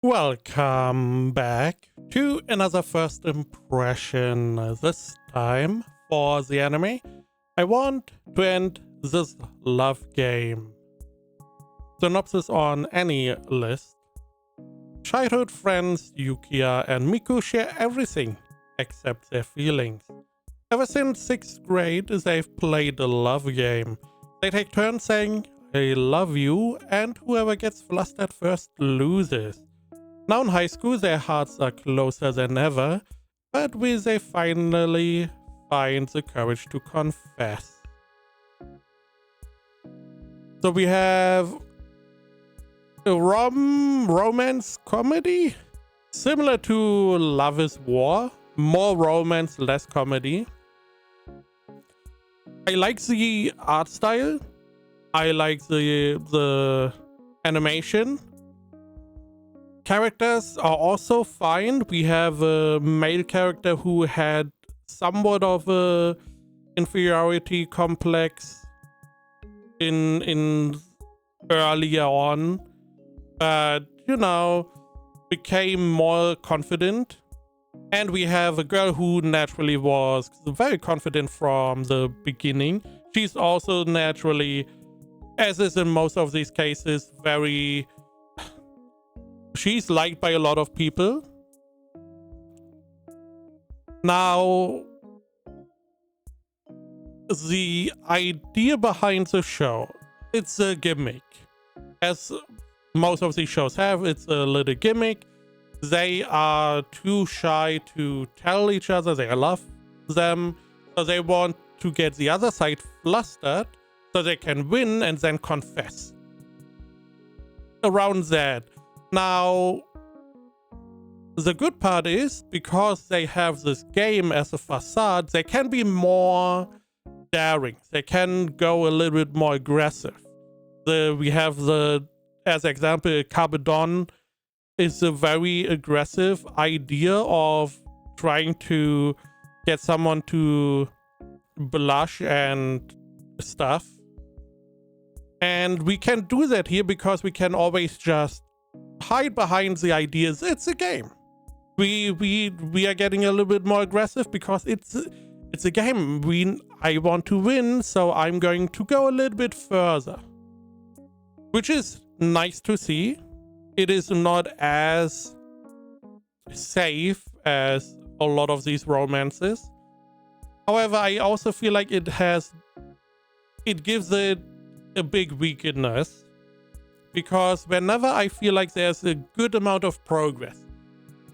Welcome back to another first impression. This time for the anime, I want to end this love game. Synopsis on any list. Childhood friends Yukiya and Miku share everything except their feelings. Ever since 6th grade, they've played a love game. They take turns saying, "I love you," and whoever gets flustered first loses. Now in high school, their hearts are closer than ever, but will they finally find the courage to confess? So we have a romance comedy, similar to Love is War, more romance, less comedy. I like the art style. I like the animation. Characters are also fine. We have a male character who had somewhat of a inferiority complex in earlier on, but became more confident. And we have a girl who naturally was very confident from the beginning. She's also naturally, as is in most of these cases, she's liked by a lot of people. Now, the idea behind the show, it's a gimmick. As most of these shows have, it's a little gimmick. They are too shy to tell each other they love them, so they want to get the other side flustered so they can win and then confess. Around that. Now, the good part is, because they have this game as a facade, they can be more daring. They can go a little bit more aggressive. We have as example, Kabedon is a very aggressive idea of trying to get someone to blush and stuff. And we can do that here because we can always just hide behind the ideas. It's a game. We are getting a little bit more aggressive because it's a game. I want to win, so I'm going to go a little bit further, which is nice to see. It is not as safe as a lot of these romances. However, I also feel like it gives it a big weakness, because whenever I feel like there's a good amount of progress,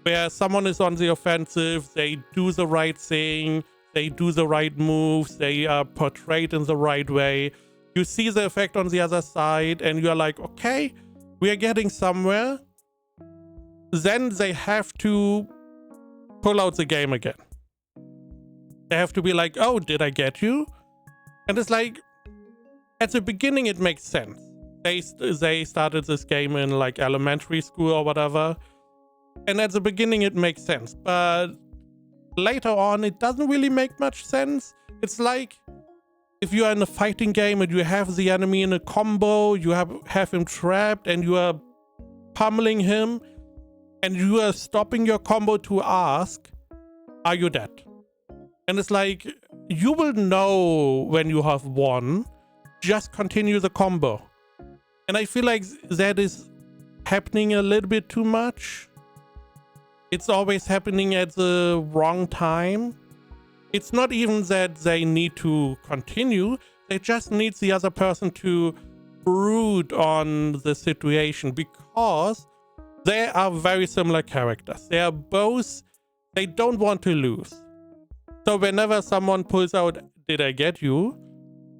where someone is on the offensive, they do the right thing, they do the right moves, they are portrayed in the right way, you see the effect on the other side, and you're like, okay, we are getting somewhere. Then they have to pull out the game again. They have to be like, oh, did I get you? And it's like, at the beginning, it makes sense. They started this game in like elementary school or whatever. And at the beginning, it makes sense. But later on, it doesn't really make much sense. It's like if you are in a fighting game and you have the enemy in a combo, you have him trapped and you are pummeling him, and you are stopping your combo to ask, are you dead? And it's like, you will know when you have won. Just continue the combo. And I feel like that is happening a little bit too much. It's always happening at the wrong time. It's not even that they need to continue. They just need the other person to brood on the situation, because they are very similar characters. They don't want to lose. So whenever someone pulls out, did I get you?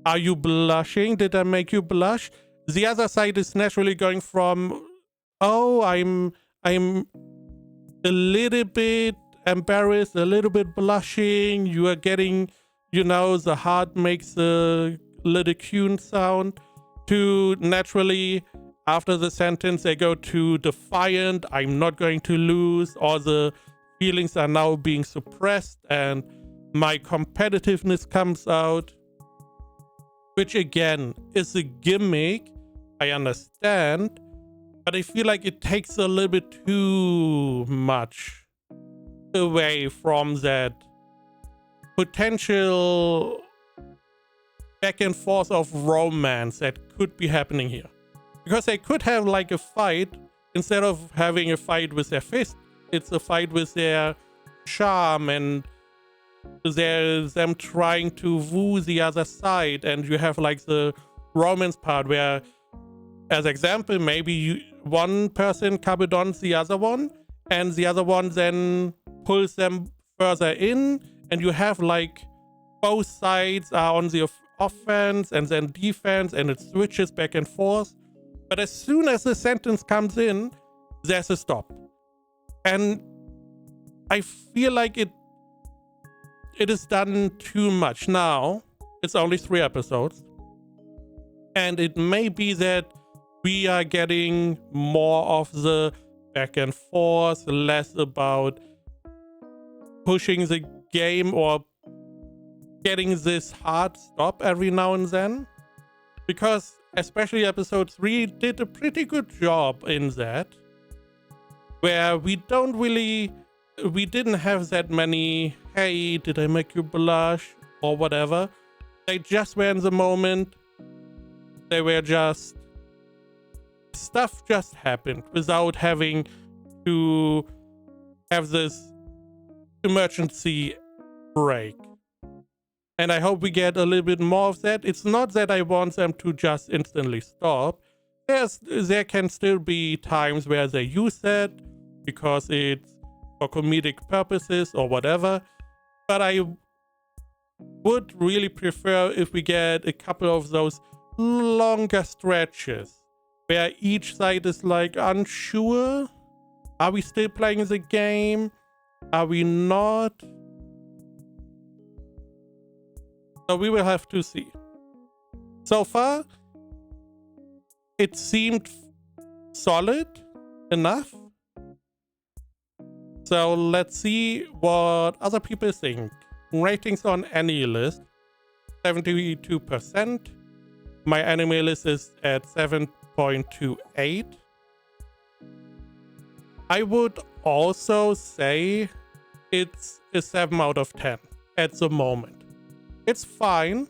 Are you blushing? Did I make you blush? The other side is naturally going from, oh, I'm a little bit embarrassed, a little bit blushing. You are getting, the heart makes a little cune sound, to naturally, after the sentence, they go to defiant, I'm not going to lose, or the feelings are now being suppressed and my competitiveness comes out. Which again is a gimmick, I understand, But I feel like it takes a little bit too much away from that potential back and forth of romance that could be happening here. Because they could have like a fight, instead of having a fight with their fist, it's a fight with their charm, and there's them trying to woo the other side, and you have like the romance part where, as example, maybe one person cabedons the other one, and the other one then pulls them further in, and you have like both sides are on the offense and then defense, and it switches back and forth. But as soon as the sentence comes in, there's a stop. And I feel like it is done too much. Now, it's only 3 episodes. And it may be that we are getting more of the back and forth, less about pushing the game or getting this hard stop every now and then. Because especially episode 3 did a pretty good job in that, where we didn't have that many, hey, did I make you blush or whatever. They just were in the moment. They were just, stuff just happened without having to have this emergency break. And I hope we get a little bit more of that. It's not that I want them to just instantly stop. There can still be times where they use that because it's for comedic purposes or whatever. But I would really prefer if we get a couple of those longer stretches where each side is like unsure. Are we still playing the game? Are we not? So we will have to see. So far, it seemed solid enough. So let's see what other people think. Ratings on AniList, 72%. My anime list is at 7.28. I would also say it's a 7 out of 10 at the moment. It's fine.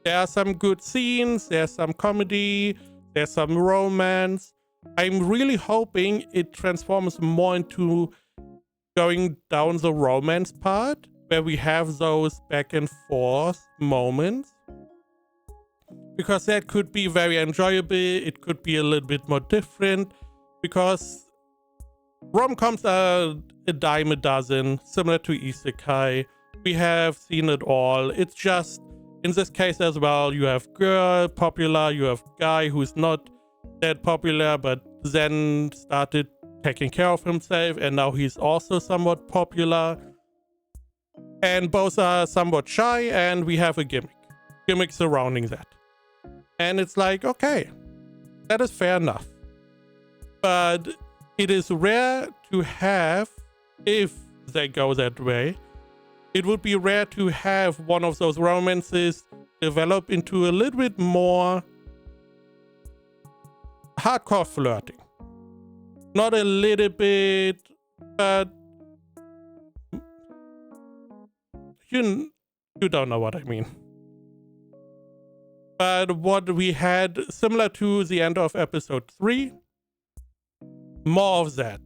There are some good scenes, there's some comedy, there's some romance. I'm really hoping it transforms more into going down the romance part, where we have those back and forth moments. Because that could be very enjoyable, it could be a little bit more different, because rom-coms are a dime a dozen, similar to isekai. We have seen it all. It's just, in this case as well, you have girl popular, you have guy who's not that popular, but then started taking care of himself, and now he's also somewhat popular. And both are somewhat shy, and we have a gimmick surrounding that. And it's like, okay, that is fair enough. But it is rare to have, if they go that way, it would be rare to have one of those romances develop into a little bit more hardcore flirting. Not a little bit, but you don't know what I mean. But what we had, similar to the end of episode 3, more of that.